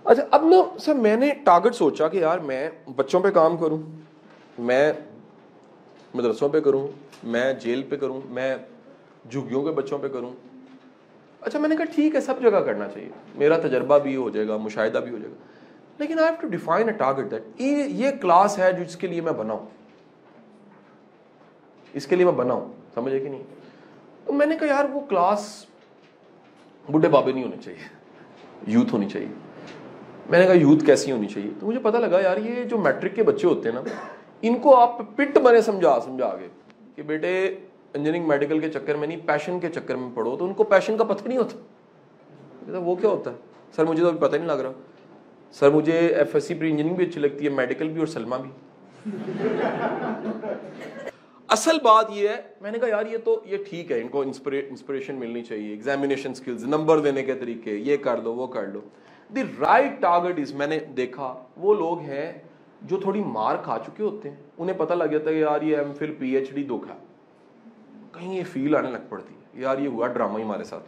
اچھا اب نا سر میں نے ٹارگٹ سوچا کہ یار میں بچوں پہ کام کروں, میں مدرسوں پہ کروں, میں جیل پہ کروں, میں جھگیوں کے بچوں پہ کروں. اچھا میں نے کہا ٹھیک ہے سب جگہ کرنا چاہیے, میرا تجربہ بھی ہو جائے گا, مشاہدہ بھی ہو جائے گا, لیکن I have to define a target that یہ کلاس ہے جس کے لیے میں بنا ہوں, اس کے لیے میں بنا ہوں, سمجھے کہ نہیں. تو میں نے کہا یار وہ کلاس بڈھے بابے نہیں ہونے چاہیے, یوتھ ہونی چاہیے. میں نے کہا یوتھ کیسی ہونی چاہیے, تو مجھے پتہ لگا یار یہ جو میٹرک کے بچے ہوتے ہیں نا, ان کو آپ پٹ بنے سمجھا گے کہ بیٹے انجینئرنگ میڈیکل کے چکر میں نہیں, پیشن کے چکر میں پڑھو. تو ان کو پیشن کا پتہ نہیں ہوتا. وہ کیا ہوتا ہے سر, مجھے تو ابھی پتہ نہیں لگ رہا سر, مجھے F S C pre engineering بھی اچھی لگتی ہے, میڈیکل بھی اور سلمہ بھی. اصل بات یہ ہے, میں نے کہا یار یہ ٹھیک ہے, ان کو انسپریشن ملنی چاہیے, ایگزامینیشن سکلز, نمبر دینے کے طریقے, یہ کر لو وہ کر لو. دی رائٹ ٹارگٹ از, میں نے دیکھا وہ لوگ ہیں جو تھوڑی مار کھا چکے ہوتے ہیں, انہیں پتہ لگ جاتا ہے کہ یار یہ M Phil P H D دھوکا, کہیں یہ فیل آنے لگ پڑتی ہے یار یہ ہوا ڈرامہ ہی ہمارے ساتھ.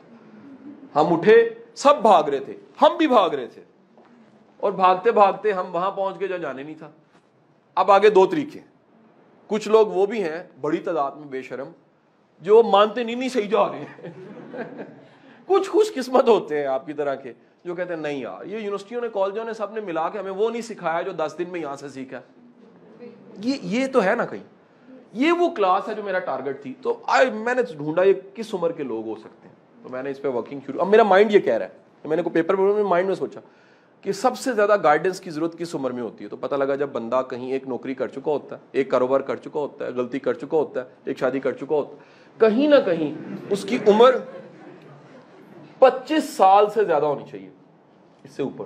ہم اٹھے, سب بھاگ رہے تھے, ہم بھی بھاگ رہے تھے, اور بھاگتے بھاگتے ہم وہاں پہنچ کے جہاں جانے نہیں تھا. اب آگے دو طریقے, کچھ لوگ وہ بھی ہیں بڑی تعداد میں بے شرم جو مانتے نہیں صحیح جا رہے ہیں. کچھ خوش قسمت ہوتے ہیں آپ کی طرح کے جو کہتے ہیں نہیں یار یہ یونیورسٹیوں نے کالجوں نے سب نے ملا کے ہمیں وہ نہیں سکھایا جو 10 دن میں یہاں سے سیکھا. یہ تو ہے نا کہیں, یہ وہ کلاس ہے جو میرا ٹارگٹ تھی. تو میں نے ڈھونڈا یہ کس عمر کے لوگ ہو سکتے ہیں, تو میں نے اس پہ ورکنگ شروع. اب میرا مائنڈ یہ کہہ رہا ہے, میں نے کوئی پیپر مائنڈ میں سوچا کہ سب سے زیادہ گائیڈنس کی ضرورت کس عمر میں ہوتی ہے. تو پتہ لگا جب بندہ کہیں ایک نوکری کر چکا ہوتا ہے, ایک کاروبار کر چکا ہوتا ہے, غلطی کر چکا ہوتا ہے, ایک شادی کر چکا ہوتا ہے, کہیں نہ کہیں اس کی عمر 25 سال سے زیادہ ہونی چاہیے, اس سے اوپر.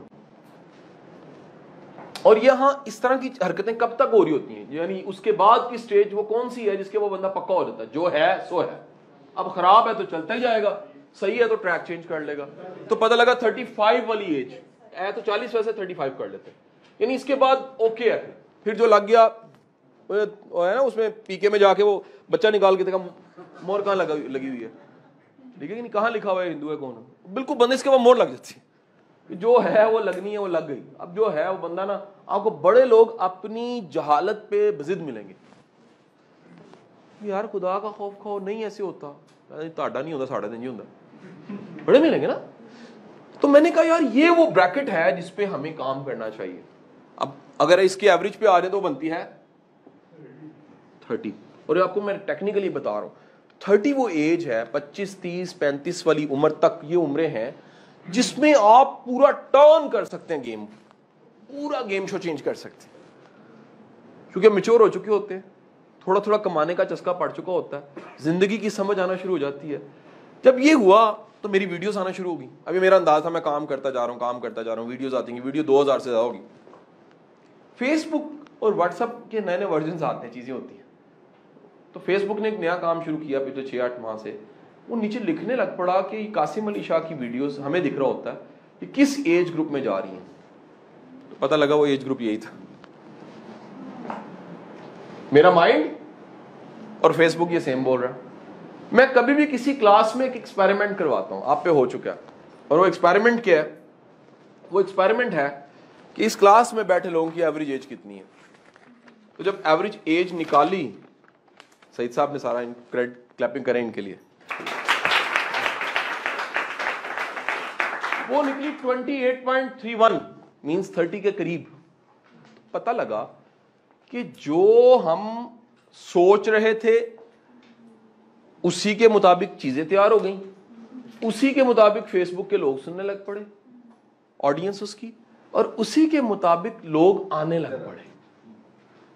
اور یہاں اس طرح کی حرکتیں کب تک ہو رہی ہوتی ہیں, یعنی اس کے بعد کی سٹیج وہ کون سی ہے جس کے وہ بندہ پکا ہو جاتا ہے, جو ہے سو ہے, اب خراب ہے تو چلتا ہی جائے گا, صحیح ہے تو ٹریک چینج کر لے گا. تو پتہ لگا 35 والی ایج ہے تو 40 ویسے 35 کر لیتے ہیں, یعنی اس کے بعد اوکے ہے. پھر جو لگ گیا ہے نا اس میں پی کے میں جا کے وہ بچہ نکال کے دیکھا مور کہاں لگی ہوئی ہے, ٹھیک ہے کہ نہیں, کہاں لکھا ہوا ہے ہندو ہے کون, بالکل بندے اس کے بعد مور لگ جاتی ہے, جو ہے وہ لگنی ہے وہ لگ گئی. اب جو ہے وہ بندہ نا, آپ کو بڑے لوگ اپنی جہالت پہ بضد ملیں گے, یار خدا کا خوف کھاؤ, نہیں ایسے ہوتا, تاڑا نہیں ہوتا ساڑا نہیں ہوتا, بڑے ملیں گے نا. تو میں نے کہا یار یہ وہ بریکٹ ہے جس پہ ہمیں کام کرنا چاہیے. اب اگر اس کی ایوریج پہ آ جائے تو بنتی ہے 30, اور آپ کو میں ٹیکنیکلی بتا رہا ہوں 30 وہ ایج ہے, 25 30 35 والی عمر تک یہ عمریں ہیں جس میں آپ پورا ٹرن کر سکتے ہیں گیم, پورا گیم شو چینج کر سکتے ہیں, کیونکہ میچور ہو چکے ہوتے ہیں, تھوڑا تھوڑا کمانے کا چسکا پڑ چکا ہوتا ہے, زندگی کی سمجھ آنا شروع ہو جاتی ہے. جب یہ ہوا تو میری ویڈیوز آنا شروع ہو گئی. ابھی میرا انداز تھا میں کام کرتا جا رہا ہوں, ویڈیوز آتی ہیں, ویڈیو 2000 سے زیادہ ہوگی. فیس بک اور واٹس ایپ کے نئے ورژنز آتے ہیں, چیزیں ہوتی ہیں. تو فیس بک نے ایک نیا کام شروع کیا پچھلے 6-8 ماہ سے, وہ نیچے لکھنے لگ پڑا کہ قاسم علی شاہ کی ویڈیوز ہمیں دکھ رہا ہوتا ہے کہ کس ایج گروپ میں جا رہی ہیں. تو پتہ لگا وہ ایج گروپ یہی تھا. میرا مائنڈ اور فیس بک یہ سیم بول رہا ہے. میں کبھی بھی کسی کلاس میں ایک ایکسپیریمنٹ کرواتا ہوں, آپ پہ ہو چکا ہے, اور وہ ایکسپیریمنٹ کیا ہے, وہ ایکسپیریمنٹ ہے کہ اس کلاس میں بیٹھے لوگوں کی ایوریج ایج کتنی ہے. تو جب ایوریج ایج نکالی, سعید صاحب نے سارا کلیپنگ کریں ان کے لیے, وہ نکلی 28.31 مینس 30 کے قریب. پتہ لگا کہ جو ہم سوچ رہے تھے اسی کے مطابق چیزیں تیار ہو گئیں, اسی کے مطابق فیس بک کے لوگ سننے لگ پڑے, آڈینس اس کی, اور اسی کے مطابق لوگ آنے لگ پڑے.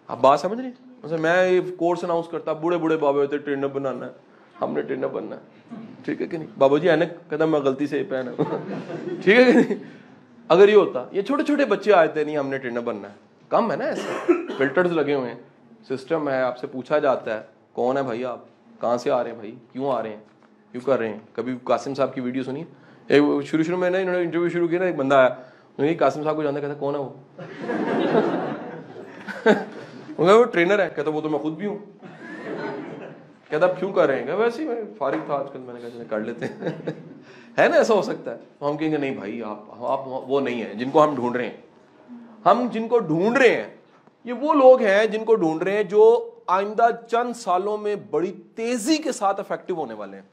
آپ بات سمجھ رہے ہیں؟ میں یہ کورس اناؤنس کرتا, بوڑھے بوڑھے بابے ہوتے ٹرینر بنانا ہے, ہم نے ٹرینر بننا ہے, ٹھیک ہے کہ نہیں, بابا جی اینک کہتا میں غلطی سے پہنا, ٹھیک ہے کہ نہیں. اگر یہ ہوتا, یہ چھوٹے چھوٹے بچے آئے تھے نہیں ہم نے ٹرینر بننا ہے, کم ہے نا ایسے, فلٹرز لگے ہوئے ہیں, سسٹم ہے, آپ سے پوچھا جاتا ہے کون ہے بھائی, آپ کہاں سے آ رہے ہیں بھائی, کیوں آ رہے ہیں, کیوں کر رہے ہیں. کبھی قاسم صاحب کی ویڈیو سنی, شروع میں انہوں نے انٹرویو شروع کیا نا, ایک بندہ آیا, قاسم صاحب کو جانتا, کہتا کون ہے وہ ٹرینر ہے, کہتا وہ تو میں خود بھی ہوں. کہتا اب کیوں کر رہے ہیں, ویسے ہی میں فارغ تھا آج کل, میں نے کہا کر لیتے ہیں. ہے نا, ایسا ہو سکتا ہے. ہم کہیں گے نہیں بھائی آپ وہ نہیں ہیں جن کو ہم ڈھونڈ رہے ہیں. ہم جن کو ڈھونڈ رہے ہیں یہ وہ لوگ ہیں جن کو ڈھونڈ رہے ہیں جو آئندہ چند سالوں میں بڑی تیزی کے ساتھ افیکٹو ہونے والے ہیں.